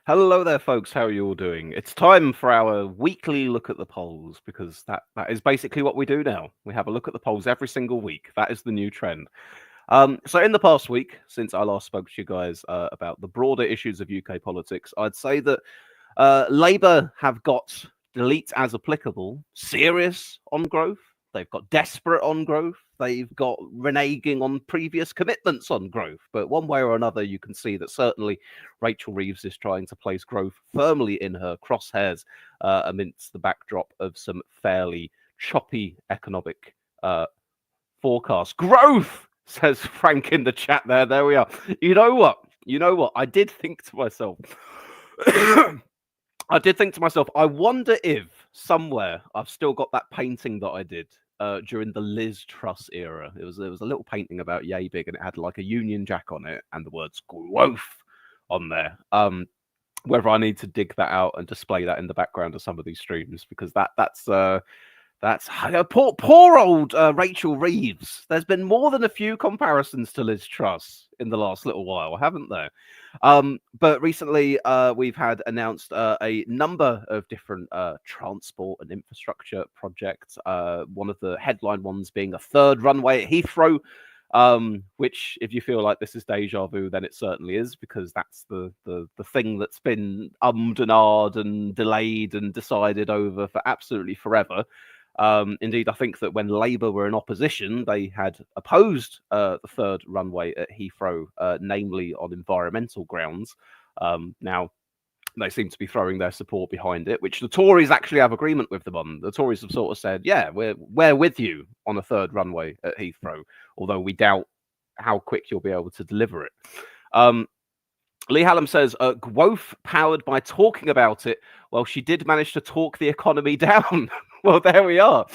Hello there, folks. How are you all doing? It's time for our weekly look at the polls because that is basically what we do now. We have a look at the polls every single week. That is the new trend. So in the past week, since I last spoke to you guys about the broader issues of UK politics, I'd say that Labour have got delete as applicable, serious on growth. They've got desperate on growth. They've got reneging on previous commitments on growth. But one way or another, you can see that certainly Rachel Reeves is trying to place growth firmly in her crosshairs amidst the backdrop of some fairly choppy economic forecasts. Growth, says Frank in the chat there. There we are. You know what? I did think to myself, I wonder if somewhere I've still got that painting that I did during the Liz Truss era. There was a little painting about yay big, and it had like a Union Jack on it and the words "GWOWTH" on there. Whether I need to dig that out and display that in the background of some of these streams, because that's poor old Rachel Reeves. There's been more than a few comparisons to Liz Truss in the last little while, haven't there? But recently, we've had announced a number of different transport and infrastructure projects. One of the headline ones being a third runway at Heathrow, which, if you feel like this is deja vu, then it certainly is, because that's the thing that's been ummed and ahed and delayed and decided over for absolutely forever. Indeed, I think that when Labour were in opposition, they had opposed the third runway at Heathrow, namely on environmental grounds. Now, they seem to be throwing their support behind it, which the Tories actually have agreement with them on. The Tories have sort of said, yeah, we're with you on a third runway at Heathrow, although we doubt how quick you'll be able to deliver it. Lee Hallam says, GWOWTH powered by talking about it. Well, she did manage to talk the economy down. Well, there we are.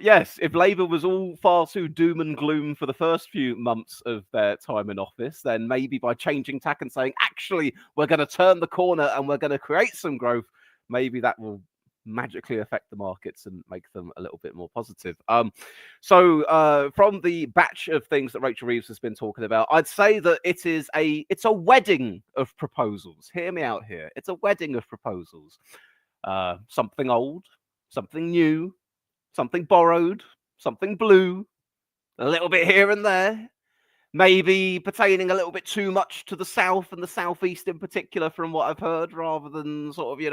Yes, if Labour was all far too doom and gloom for the first few months of their time in office, then maybe by changing tack and saying, actually, we're going to turn the corner and we're going to create some growth, maybe that will magically affect the markets and make them a little bit more positive. So from the batch of things that Rachel Reeves has been talking about, I'd say that it's a wedding of proposals. Hear me out here. It's a wedding of proposals. Something old, something new, something borrowed, something blue, a little bit here and there. Maybe pertaining a little bit too much to the south and the southeast in particular, from what I've heard, rather than sort of,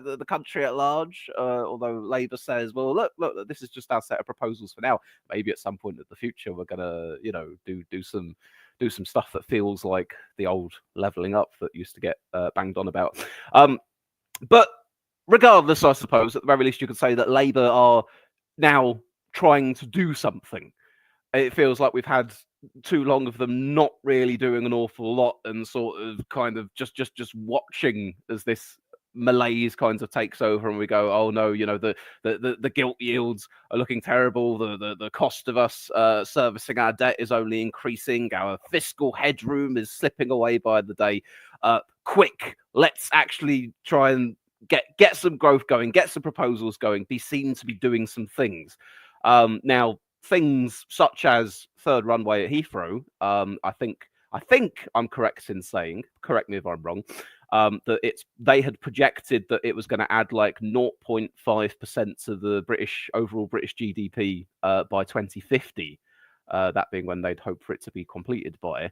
the country at large. Although Labour says, well, look, this is just our set of proposals for now. Maybe at some point in the future, we're gonna, do some stuff that feels like the old levelling up that used to get banged on about. But regardless, I suppose, at the very least, you could say that Labour are now trying to do something. It feels like we've had too long of them not really doing an awful lot and sort of kind of just watching as this malaise kind of takes over, and we go, oh no, the gilt yields are looking terrible, the cost of us servicing our debt is only increasing, our fiscal headroom is slipping away by the day. Quick, let's actually try and get some growth going, get some proposals going, be seen to be doing some things. Now, things such as third runway at Heathrow, I think I'm correct in saying, correct me if I'm wrong, that they had projected that it was going to add like 0.5% to the overall British GDP by 2050. That being when they'd hope for it to be completed by.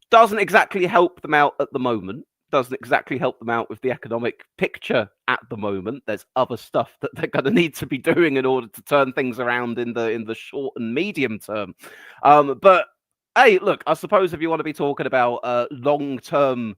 Doesn't exactly help them out at the moment. Doesn't exactly help them out with the economic picture at the moment. There's other stuff that they're going to need to be doing in order to turn things around in the short and medium term. But hey, look, I suppose if you want to be talking about long-term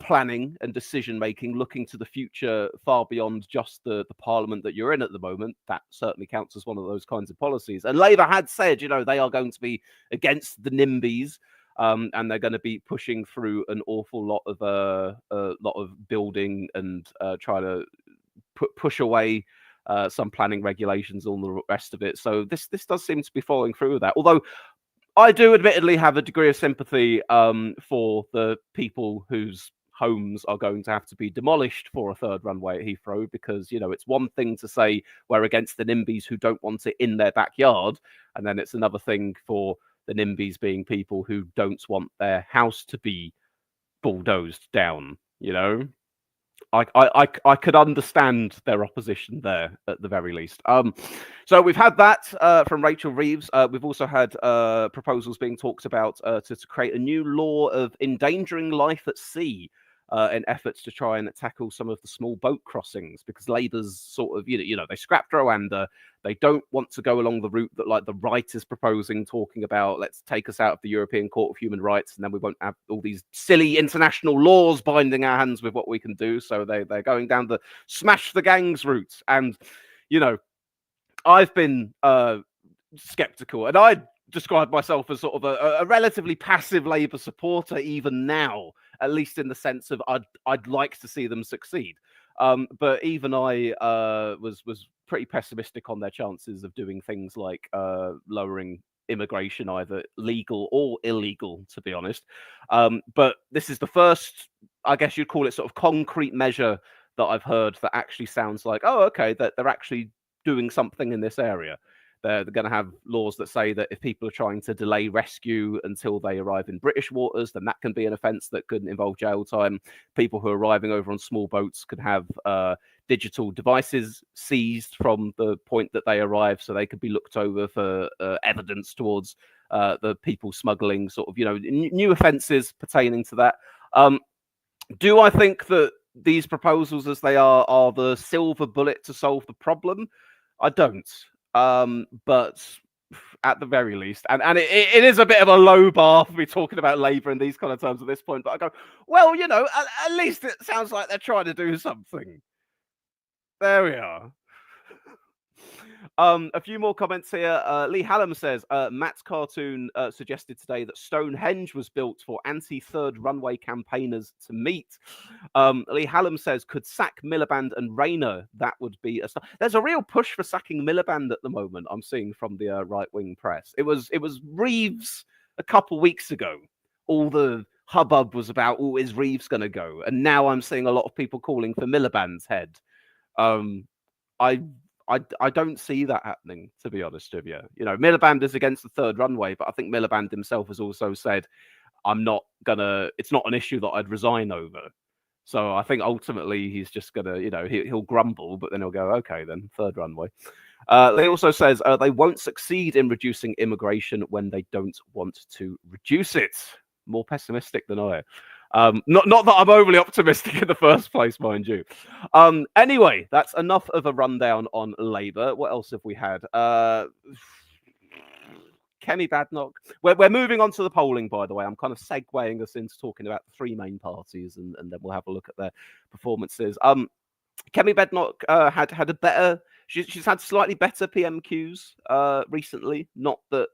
planning and decision making, looking to the future far beyond just the parliament that you're in at the moment, that certainly counts as one of those kinds of policies. And Labour had said, they are going to be against the NIMBYs. And they're going to be pushing through an awful lot of building and trying to push away some planning regulations, all the rest of it. So this does seem to be following through with that. Although I do admittedly have a degree of sympathy for the people whose homes are going to have to be demolished for a third runway at Heathrow, because it's one thing to say we're against the NIMBYs who don't want it in their backyard, and then it's another thing for the NIMBYs being people who don't want their house to be bulldozed down. I could understand their opposition there at the very least. So we've had that from Rachel Reeves. We've also had proposals being talked about to create a new law of endangering life at sea. In efforts to try and tackle some of the small boat crossings, because Labour's sort of, they scrapped Rwanda. They don't want to go along the route that like the right is proposing, talking about let's take us out of the European Court of Human Rights, and then we won't have all these silly international laws binding our hands with what we can do. So they're going down the smash the gangs route. And, I've been skeptical, and I describe myself as sort of a relatively passive Labour supporter even now, at least in the sense of I'd like to see them succeed. But even I was pretty pessimistic on their chances of doing things like lowering immigration, either legal or illegal, to be honest. But this is the first, I guess you'd call it, sort of concrete measure that I've heard that actually sounds like, oh, okay, that they're actually doing something in this area. They're going to have laws that say that if people are trying to delay rescue until they arrive in British waters, then that can be an offence that could involve jail time. People who are arriving over on small boats could have digital devices seized from the point that they arrive, so they could be looked over for evidence towards the people smuggling, sort of, new offences pertaining to that. Do I think that these proposals as they are the silver bullet to solve the problem? I don't. But at the very least, and it is a bit of a low bar for me talking about Labour in these kind of terms at this point, but I go, well, at least it sounds like they're trying to do something. There we are. A few more comments here. Lee Hallam says, Matt's cartoon suggested today that Stonehenge was built for anti-third runway campaigners to meet. Lee Hallam says, could sack Miliband and Rayner. That would be a... There's a real push for sacking Miliband at the moment, I'm seeing from the right-wing press. It was Reeves a couple weeks ago. All the hubbub was about, oh, is Reeves going to go? And now I'm seeing a lot of people calling for Miliband's head. I don't see that happening, to be honest with you. Miliband is against the third runway, but I think Miliband himself has also said, it's not an issue that I'd resign over. So I think ultimately he's just gonna, he'll grumble, but then he'll go, okay, then third runway. He also says they won't succeed in reducing immigration when they don't want to reduce it. More pessimistic than I. Not that I'm overly optimistic in the first place, mind you. Anyway, that's enough of a rundown on Labour. What else have we had? Kemi Badenoch. We're moving on to the polling, by the way. I'm kind of segueing us into talking about the three main parties, and then we'll have a look at their performances. Kemi Badenoch had a better... She's had slightly better PMQs recently. Not that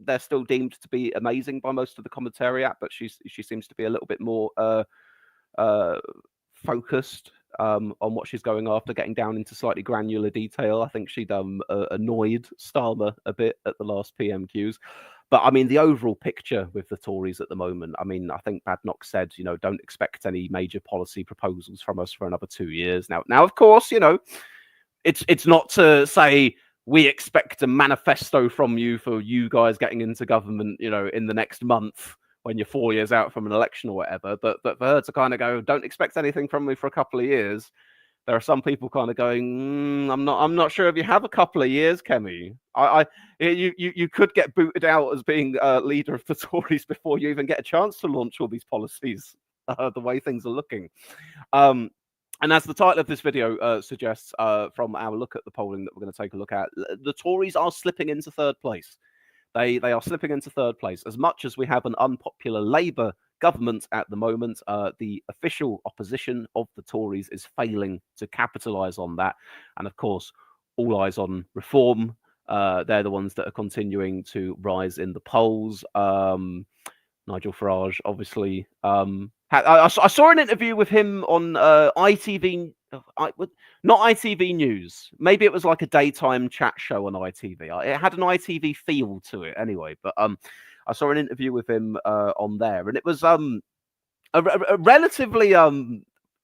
they're still deemed to be amazing by most of the commentariat, but she seems to be a little bit more focused on what she's going after, getting down into slightly granular detail. I think she'd annoyed Starmer a bit at the last PMQs. But I mean, the overall picture with the Tories at the moment, I mean, I think Badenoch said, don't expect any major policy proposals from us for another 2 years. Now, of course, it's not to say we expect a manifesto from you for you guys getting into government, in the next month when you're 4 years out from an election or whatever. But for her to kind of go, don't expect anything from me for a couple of years. There are some people kind of going, I'm not sure if you have a couple of years, Kemi. You could get booted out as being leader of the Tories before you even get a chance to launch all these policies. The way things are looking. And as the title of this video suggests, from our look at the polling that we're going to take a look at, the Tories are slipping into third place. They are slipping into third place. As much as we have an unpopular Labour government at the moment, the official opposition of the Tories is failing to capitalise on that. And of course, all eyes on Reform. They're the ones that are continuing to rise in the polls. Nigel Farage, obviously. I saw an interview with him on ITV, not ITV News. Maybe it was like a daytime chat show on ITV. It had an ITV feel to it anyway. But I saw an interview with him on there, and it was a relatively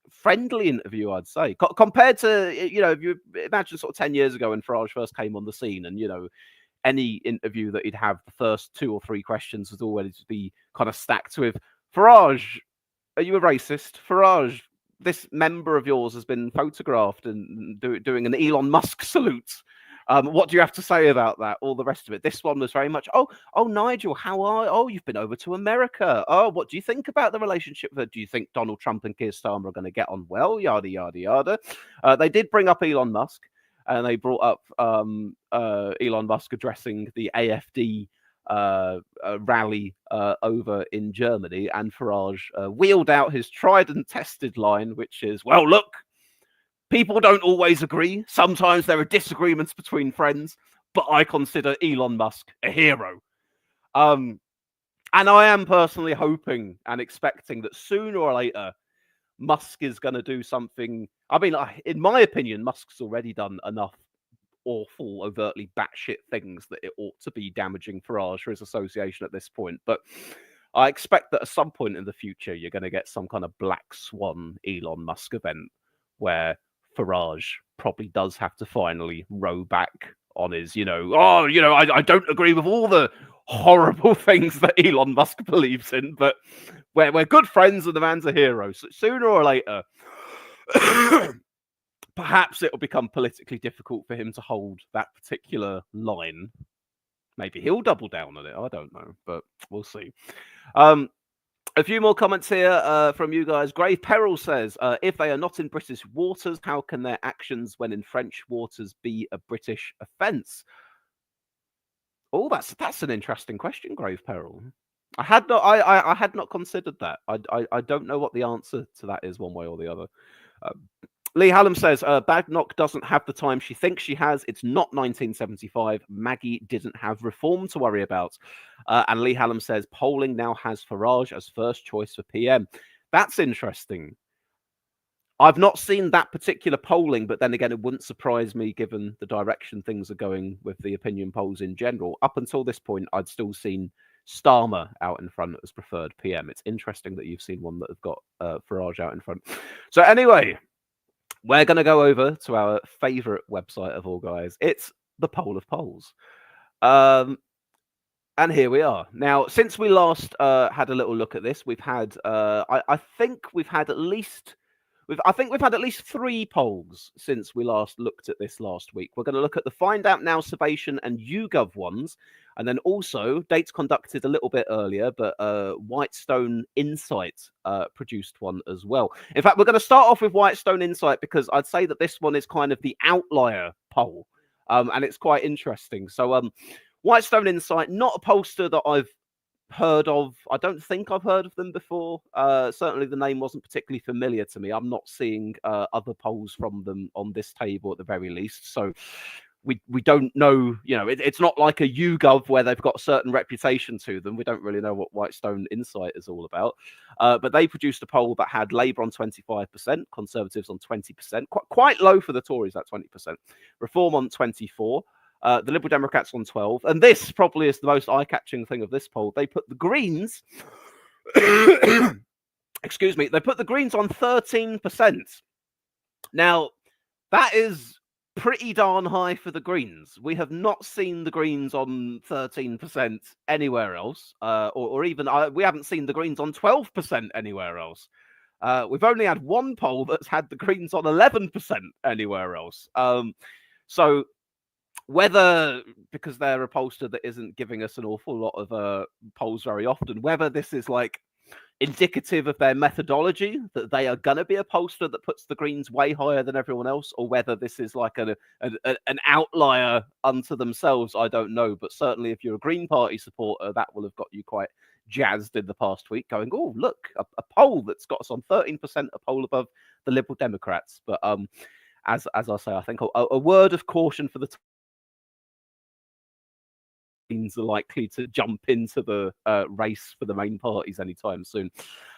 friendly interview, I'd say, compared to, if you imagine sort of 10 years ago when Farage first came on the scene, and any interview that he'd have, the first 2 or 3 questions would always be kind of stacked with Farage, are you a racist? Farage, this member of yours has been photographed and doing an Elon Musk salute. What do you have to say about that? All the rest of it. This one was very much, oh, Nigel, how are? Oh, you've been over to America. Oh, what do you think about the relationship? Do you think Donald Trump and Keir Starmer are going to get on well? Yada yada yada. They did bring up Elon Musk, and they brought up Elon Musk addressing the AfD rally over in Germany, and Farage wheeled out his tried and tested line, which is, well, look, people don't always agree. Sometimes there are disagreements between friends, but I consider Elon Musk a hero. And I am personally hoping and expecting that sooner or later, Musk is going to do something. I mean, in my opinion, Musk's already done enough awful, overtly batshit things that it ought to be damaging Farage for his association at this point. But I expect that at some point in the future, you're going to get some kind of black swan Elon Musk event where Farage probably does have to finally row back on his, I don't agree with all the horrible things that Elon Musk believes in, but we're good friends and the man's a hero. So sooner or later, perhaps it'll become politically difficult for him to hold that particular line. Maybe he'll double down on it. I don't know, but we'll see. A few more comments here from you guys. Grave Peril says, if they are not in British waters, how can their actions when in French waters be a British offence? Oh, that's an interesting question, Grave Peril. I had not considered that. I don't know what the answer to that is one way or the other. Lee Hallam says, Badnock doesn't have the time she thinks she has. It's not 1975. Maggie didn't have reform to worry about. And Lee Hallam says, polling now has Farage as first choice for PM. That's interesting. I've not seen that particular polling, but then again, it wouldn't surprise me given the direction things are going with the opinion polls in general. Up until this point, I'd still seen Starmer out in front as preferred PM. It's interesting that you've seen one that have got Farage out in front. So anyway, we're going to go over to our favorite website of all, guys. It's the Poll of Polls. And here we are. Now, since we last had a little look at this, we've had, I think we've had at least 3 polls since we last looked at this last week. We're going to look at the Find Out Now Salvation and YouGov ones, and then also dates conducted a little bit earlier, but Whitestone Insight produced one as well. In fact, we're going to start off with Whitestone Insight because I'd say that this one is kind of the outlier poll, and it's quite interesting. So Whitestone Insight, not a pollster that I've heard of. I don't think I've heard of them before. Certainly the name wasn't particularly familiar to me. I'm not seeing other polls from them on this table at the very least. So we don't know, it's not like a YouGov where they've got a certain reputation to them. We don't really know what Whitestone Insight is all about. But they produced a poll that had Labour on 25%, Conservatives on 20%, quite low for the Tories at 20%, Reform on 24%. The Liberal Democrats on 12%. And this probably is the most eye-catching thing of this poll. They put the Greens... excuse me. They put the Greens on 13%. Now, that is pretty darn high for the Greens. We have not seen the Greens on 13% anywhere else. Or even... we haven't seen the Greens on 12% anywhere else. We've only had one poll that's had the Greens on 11% anywhere else. So... whether, because they're a pollster that isn't giving us an awful lot of polls very often, whether this is like indicative of their methodology, that they are going to be a pollster that puts the Greens way higher than everyone else, or whether this is like an outlier unto themselves, I don't know. But certainly if you're a Green Party supporter, that will have got you quite jazzed in the past week, going, oh, look, a poll that's got us on 13%, a poll above the Liberal Democrats. But as I say, I think a word of caution for the are likely to jump into the race for the main parties anytime soon.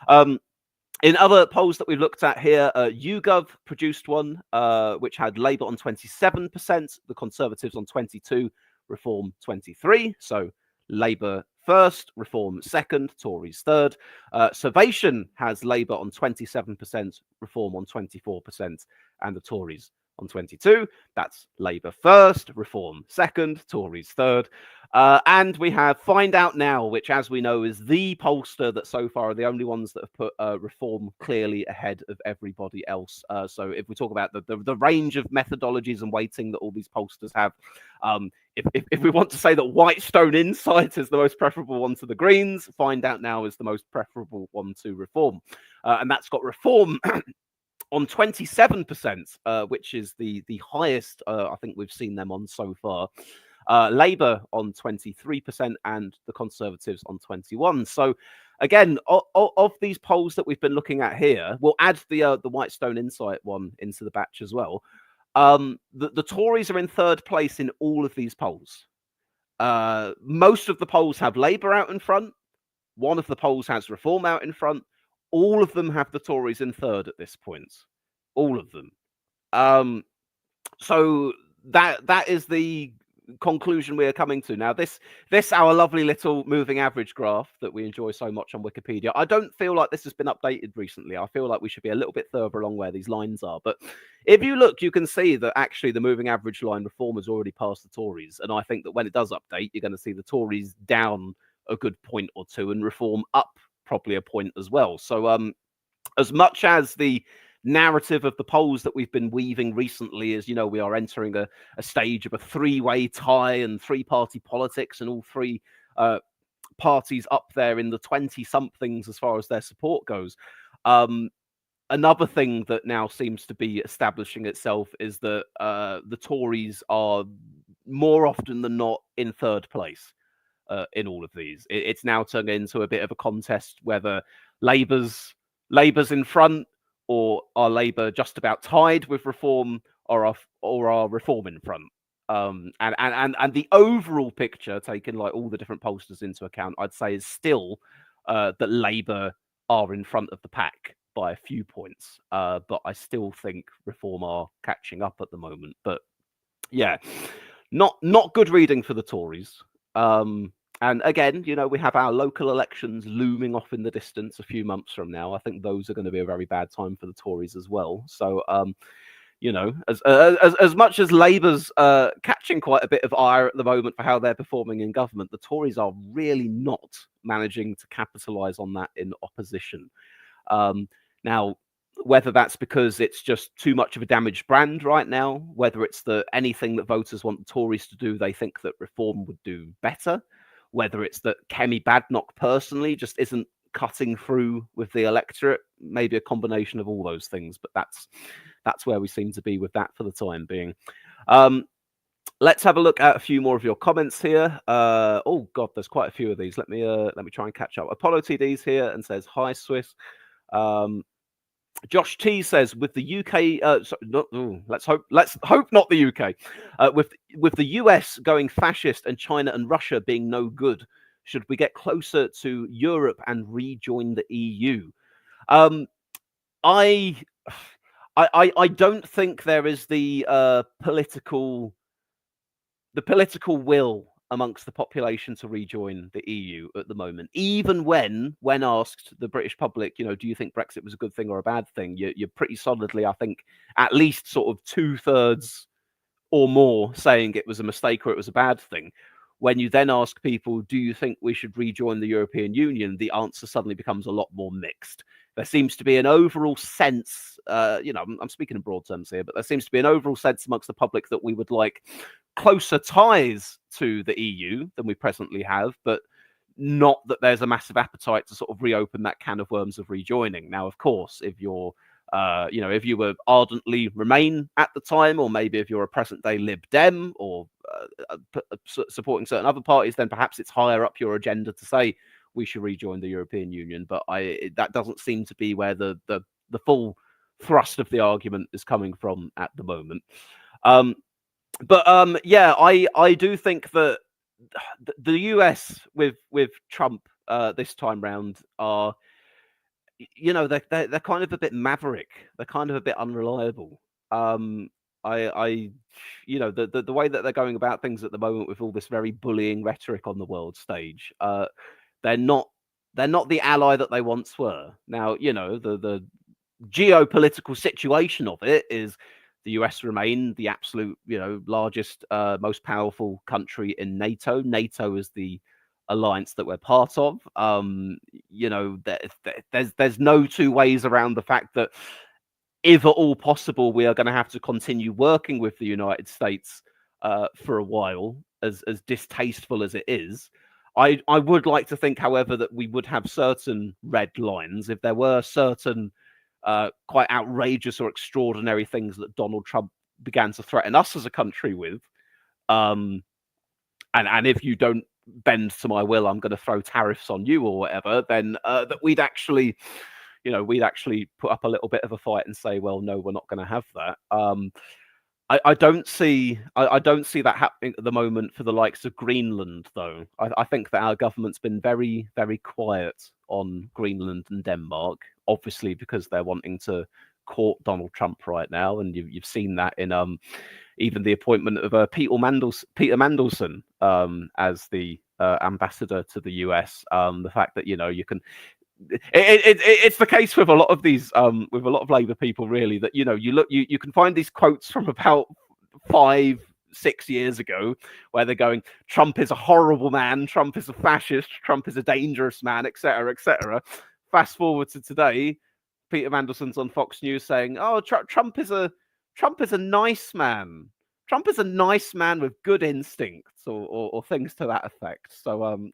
In other polls that we've looked at here, YouGov produced one which had Labour on 27%, the Conservatives on 22%, Reform 23%. So Labour first, Reform second, Tories third. Salvation has Labour on 27%, Reform on 24%, and the Tories On 22, that's Labour first, Reform second, Tories third. And we have Find Out Now, which, as we know, is the pollster that so far are the only ones that have put Reform clearly ahead of everybody else. So if we talk about the range of methodologies and weighting that all these pollsters have, if we want to say that Whitestone Insight is the most preferable one to the Greens, Find Out Now is the most preferable one to Reform. And that's got Reform on 27%, which is the highest I think we've seen them on so far. Labour on 23% and the Conservatives on 21%. So again, of these polls that we've been looking at here, we'll add the Whitestone Insight one into the batch as well. The Tories are in third place in all of these polls. Most of the polls have Labour out in front. One of the polls has Reform out in front. All of them have the Tories in third at this point. All of them. So that is the conclusion we are coming to now. This our lovely little moving average graph that we enjoy so much on Wikipedia. I don't feel like this has been updated recently. I feel like we should be a little bit further along where these lines are. But if you look, you can see that actually the moving average line Reform has already passed the Tories. And I think that when it does update, you're going to see the Tories down a good point or two and Reform up probably a point as well. So as much as the narrative of the polls that we've been weaving recently is, we are entering a stage of a three-way tie and three-party politics and all three parties up there in the 20-somethings as far as their support goes. Another thing that now seems to be establishing itself is that the Tories are more often than not in third place in all of these. It's now turned into a bit of a contest whether Labour's in front, or are Labour just about tied with Reform, or are Reform in front? And the overall picture, taking like all the different pollsters into account, I'd say is still that Labour are in front of the pack by a few points. But I still think Reform are catching up at the moment. But yeah, not good reading for the Tories. And again, we have our local elections looming off in the distance a few months from now. I think those are going to be a very bad time for the Tories as well. So, as much as Labour's catching quite a bit of ire at the moment for how they're performing in government, the Tories are really not managing to capitalise on that in opposition. Now, whether that's because it's just too much of a damaged brand right now, whether it's that anything that voters want the Tories to do, they think that Reform would do better, whether it's that Kemi Badenoch personally just isn't cutting through with the electorate, maybe a combination of all those things. But that's where we seem to be with that for the time being. Let's have a look at a few more of your comments here. Oh God, there's quite a few of these. Let me try and catch up. Apollo TD's here and says hi, Swiss. Josh T says, with the UK, let's hope not the UK. With the US going fascist and China and Russia being no good, should we get closer to Europe and rejoin the EU? I don't think there is the political will amongst the population to rejoin the EU at the moment. Even when asked the British public, do you think Brexit was a good thing or a bad thing? You're pretty solidly, I think, at least sort of 2/3 or more saying it was a mistake or it was a bad thing. When you then ask people, do you think we should rejoin the European Union? The answer suddenly becomes a lot more mixed. There seems to be an overall sense, I'm speaking in broad terms here, but there seems to be an overall sense amongst the public that we would like closer ties to the EU than we presently have, but not that there's a massive appetite to sort of reopen that can of worms of rejoining. Now, of course, if you're if you were ardently Remain at the time, or maybe if you're a present day Lib Dem or supporting certain other parties, then perhaps it's higher up your agenda to say we should rejoin the European Union. But that doesn't seem to be where the full thrust of the argument is coming from at the moment. Yeah, I do think that the US with Trump this time round are, they're kind of a bit maverick. They're kind of a bit unreliable. The way that they're going about things at the moment with all this very bullying rhetoric on the world stage, they're not the ally that they once were. Now, the geopolitical situation of it is the US remain the absolute, largest, most powerful country in NATO. NATO is the alliance that we're part of. There's no two ways around the fact that if at all possible, we are going to have to continue working with the United States for a while, as distasteful as it is. I would like to think, however, that we would have certain red lines if there were certain quite outrageous or extraordinary things that Donald Trump began to threaten us as a country with. And if you don't bend to my will, I'm going to throw tariffs on you or whatever, then that we'd actually put up a little bit of a fight and say, well, no, we're not going to have that. I don't see that happening at the moment for the likes of Greenland, though. I think that our government's been very, very quiet on Greenland and Denmark, obviously because they're wanting to court Donald Trump right now, and you've seen that in even the appointment of Peter Mandelson as the ambassador to the US. The fact that you can. It's the case with a lot of these with a lot of Labour people, really, that you can find these quotes from about 5-6 years ago where they're going, Trump is a horrible man, Trump is a fascist, Trump is a dangerous man, etc., etc. Fast forward to today, Peter Mandelson's on Fox News saying, oh, Trump is a nice man, Trump is a nice man with good instincts, or things to that effect. So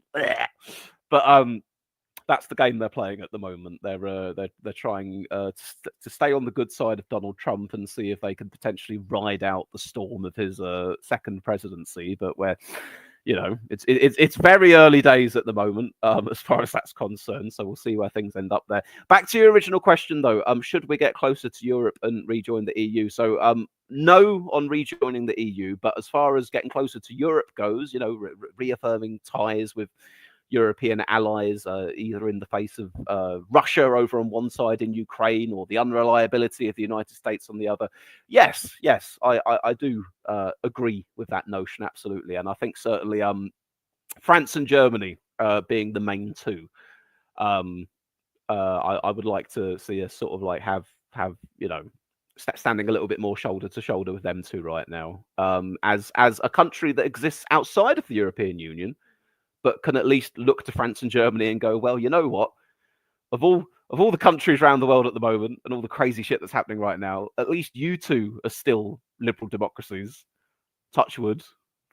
that's the game they're playing at the moment. They're trying to stay on the good side of Donald Trump and see if they can potentially ride out the storm of his second presidency. But it's very early days at the moment as far as that's concerned. So we'll see where things end up there. Back to your original question, though. Should we get closer to Europe and rejoin the EU? So no on rejoining the EU, but as far as getting closer to Europe goes, reaffirming ties with European allies, either in the face of Russia over on one side in Ukraine or the unreliability of the United States on the other. Yes, I do agree with that notion, absolutely. And I think certainly France and Germany being the main two, I would like to see us sort of like have standing a little bit more shoulder to shoulder with them two right now, as a country that exists outside of the European Union, but can at least look to France and Germany and go, well, you know what? Of all the countries around the world at the moment and all the crazy shit that's happening right now, at least you two are still liberal democracies. Touch wood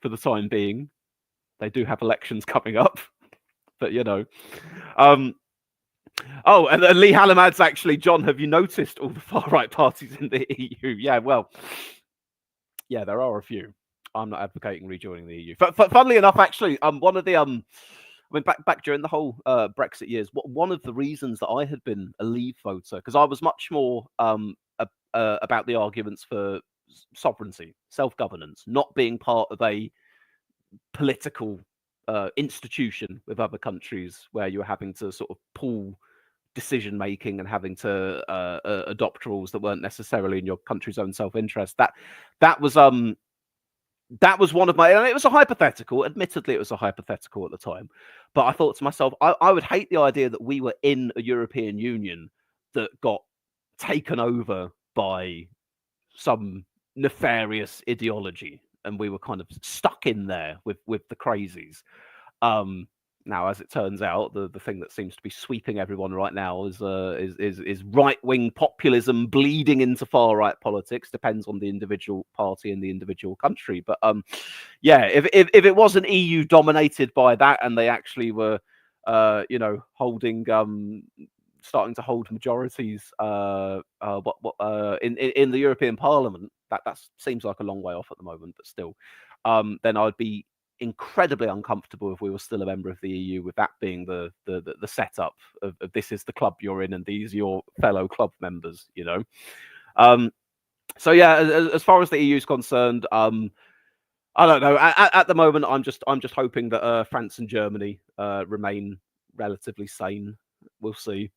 for the time being. They do have elections coming up, but Oh, and Lee Hallam adds, actually, John, have you noticed all the far-right parties in the EU? Yeah, well, yeah, there are a few. I'm not advocating rejoining the EU. Funnily enough, actually, one of the back during the whole Brexit years, one of the reasons that I had been a Leave voter, because I was much more about the arguments for sovereignty, self-governance, not being part of a political institution with other countries where you're having to sort of pool decision making and having to adopt rules that weren't necessarily in your country's own self-interest. That was one of my, and it was a hypothetical. Admittedly, it was a hypothetical at the time. But I thought to myself, I would hate the idea that we were in a European Union that got taken over by some nefarious ideology, and we were kind of stuck in there with the crazies. Now, as it turns out, the thing that seems to be sweeping everyone right now is right-wing populism bleeding into far-right politics. Depends on the individual party and the individual country. But yeah, if it wasn't EU dominated by that, and they actually were, holding, starting to hold majorities, in the European Parliament, that seems like a long way off at the moment, but still, then I'd be incredibly uncomfortable if we were still a member of the EU, with that being the setup of this is the club you're in and these are your fellow club members, so yeah, as far as the EU is concerned, I don't know. At the moment, I'm just hoping that France and Germany remain relatively sane. We'll see.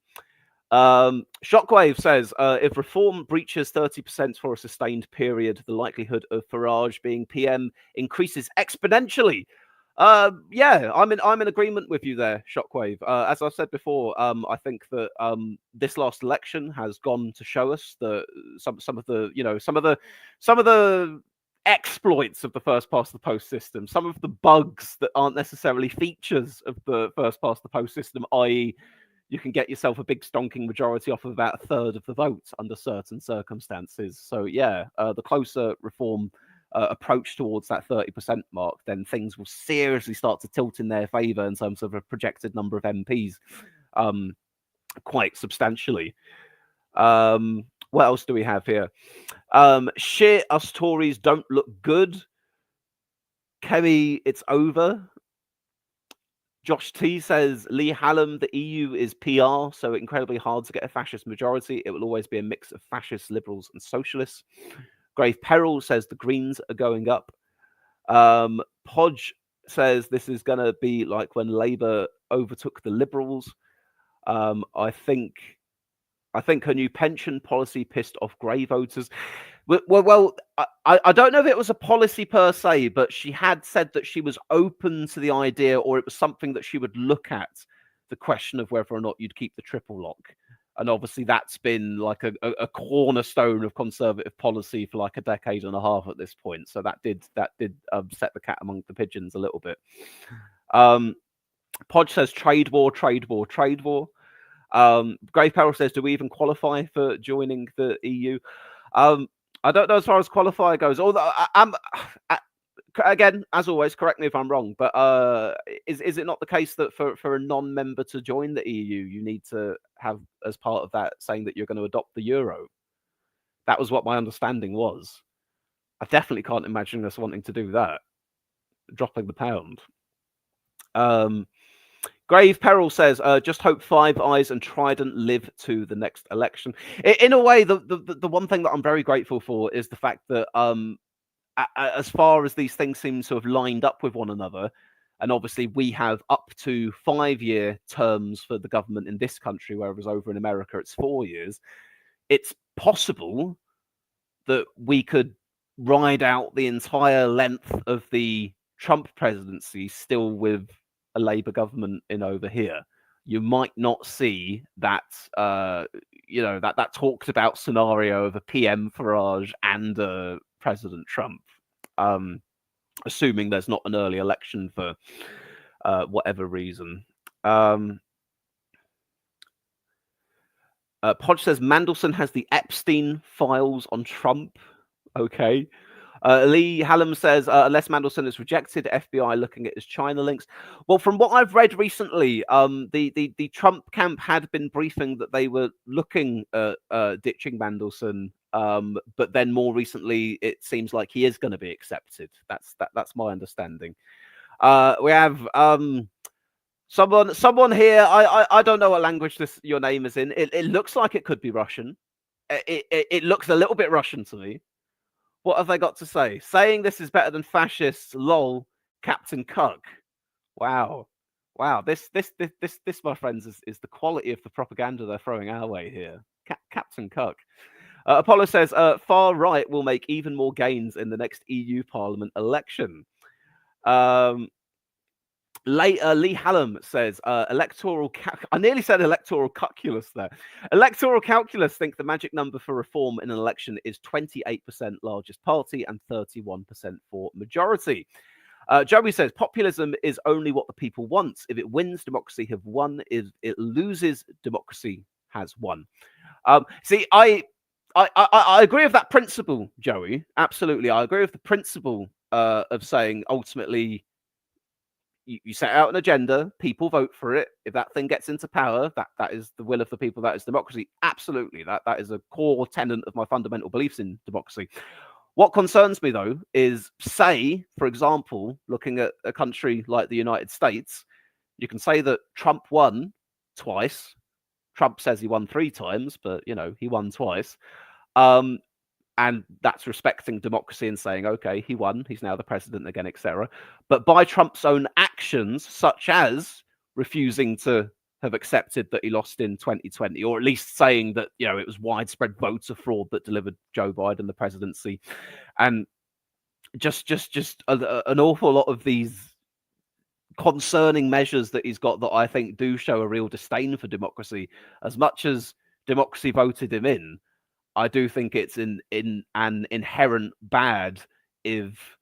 Shockwave says, if reform breaches 30% for a sustained period, the likelihood of Farage being PM increases exponentially. Yeah, I'm in agreement with you there, Shockwave. As I've said before, I think that this last election has gone to show us that some of the some of the exploits of the first past the post system, some of the bugs that aren't necessarily features of the first past the post system, i.e., you can get yourself a big stonking majority off of about a third of the vote under certain circumstances. So yeah, the closer reform approach towards that 30% mark, then things will seriously start to tilt in their favour in terms of a projected number of MPs, quite substantially. What else do we have here? Shit, us Tories don't look good. Kerry, it's over. Josh T says, Lee Hallam, the EU is PR, so incredibly hard to get a fascist majority. It will always be a mix of fascists, liberals, and socialists. Grave Peril says the Greens are going up. Podge says this is going to be like when Labour overtook the Liberals. I think her new pension policy pissed off grey voters. Well, I don't know if it was a policy per se, but she had said that she was open to the idea, or it was something that she would look at, the question of whether or not you'd keep the triple lock. And obviously that's been like a cornerstone of Conservative policy for like a decade and a half at this point. So that did set the cat among the pigeons a little bit. Podge says trade war. Grave Peril says, do we even qualify for joining the EU? I don't know as far as qualify goes. Although I'm again, as always, correct me if I'm wrong, but is it not the case that for a non-member to join the EU, you need to have as part of that saying that you're going to adopt the euro? That was what my understanding was. I definitely can't imagine us wanting to do that, dropping the pound. Grave Peril says, just hope Five Eyes and Trident live to the next election. In a way, the one thing that I'm very grateful for is the fact that as far as these things seem to have lined up with one another, and obviously we have up to 5-year terms for the government in this country, whereas over in America it's 4 years, it's possible that we could ride out the entire length of the Trump presidency still with a Labour government in over here. You might not see that, that talked about scenario of a PM Farage and President Trump, assuming there's not an early election for whatever reason. Podge says Mandelson has the Epstein files on Trump. Okay. Lee Hallam says, unless Mandelson is rejected, FBI looking at his China links. Well, from what I've read recently, the Trump camp had been briefing that they were looking at ditching Mandelson, but then more recently, it seems like he is going to be accepted. That's my understanding. We have someone here. I don't know what language your name is in. It looks like it could be Russian. It looks a little bit Russian to me. What have they got to say? Saying this is better than fascists, lol, Captain Cuck. Wow. This, my friends, is the quality of the propaganda they're throwing our way here. Captain Cuck. Apollo says, far right will make even more gains in the next EU Parliament election. Lee Hallam says, electoral... I nearly said electoral calculus there. Electoral calculus think the magic number for reform in an election is 28% largest party and 31% for majority. Joey says, populism is only what the people want. If it wins, democracy have won. If it loses, democracy has won. See, I agree with that principle, Joey. Absolutely. I agree with the principle of saying, ultimately, you set out an agenda, people vote for it. If that thing gets into power, that is the will of the people, that is democracy. Absolutely. That is a core tenet of my fundamental beliefs in democracy. What concerns me, though, is, say, for example, looking at a country like the United States, you can say that Trump won twice. Trump says he won 3 times, but, he won twice. And that's respecting democracy and saying, okay, he won, he's now the president again, etc. But by Trump's own actions, such as refusing to have accepted that he lost in 2020, or at least saying that, it was widespread voter fraud that delivered Joe Biden the presidency, and just an awful lot of these concerning measures that he's got that I think do show a real disdain for democracy. As much as democracy voted him in, I do think it's in an inherent bad if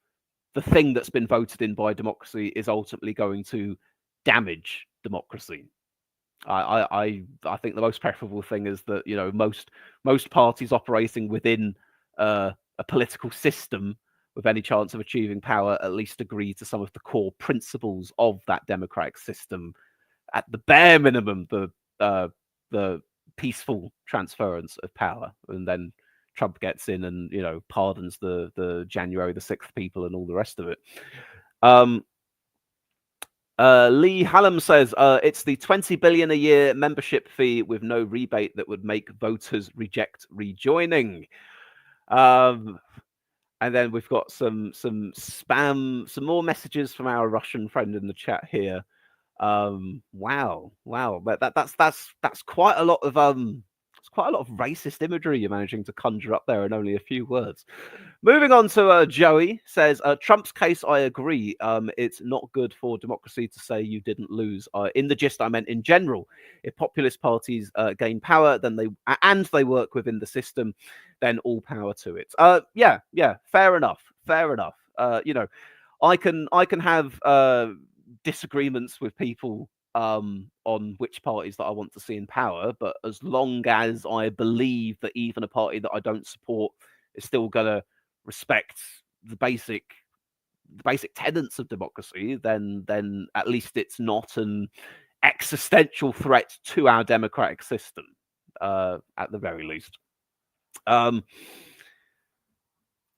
the thing that's been voted in by democracy is ultimately going to damage democracy. I think the most preferable thing is that, you know, most parties operating within a political system with any chance of achieving power at least agree to some of the core principles of that democratic system. At the bare minimum, the peaceful transference of power, and then Trump gets in and, you know, pardons the January the 6th people and all the rest of it. Lee Hallam says it's the 20 billion a year membership fee with no rebate that would make voters reject rejoining. And then we've got some spam, some more messages from our Russian friend in the chat here. Wow, but that's quite a lot of it's quite a lot of racist imagery you're managing to conjure up there in only a few words. Moving on to Joey says, Trump's case, I agree. It's not good for democracy to say you didn't lose. In the gist, I meant in general. If populist parties gain power, then they work within the system, then all power to it. Yeah, fair enough. You know, I can have disagreements with people on which parties that I want to see in power, but as long as I believe that even a party that I don't support is still gonna respect the basic tenets of democracy, then at least it's not an existential threat to our democratic system, at the very least.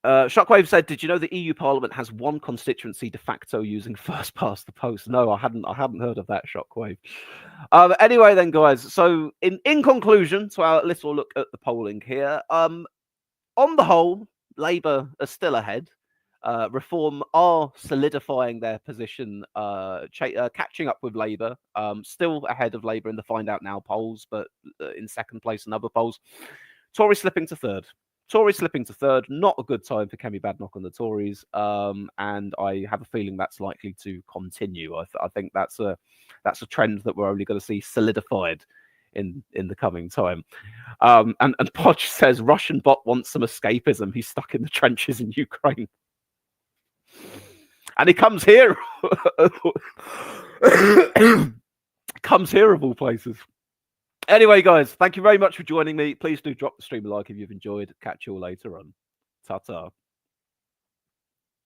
Shockwave said, "Did you know the EU Parliament has one constituency de facto using first past the post?" No, I hadn't heard of that, Shockwave. Anyway, then, guys. So, in conclusion to our little look at the polling here, on the whole, Labour are still ahead. Reform are solidifying their position, catching up with Labour. Still ahead of Labour in the Find Out Now polls, but in second place in other polls. Tories slipping to third. Not a good time for Kemi Badenoch and the Tories, and I have a feeling that's likely to continue. I think that's a trend that we're only going to see solidified in the coming time. And Podge says Russian bot wants some escapism. He's stuck in the trenches in Ukraine, and he comes here. Comes here of all places. Anyway, guys, thank you very much for joining me. Please do drop the stream a like if you've enjoyed. Catch you all later on. Ta-ta.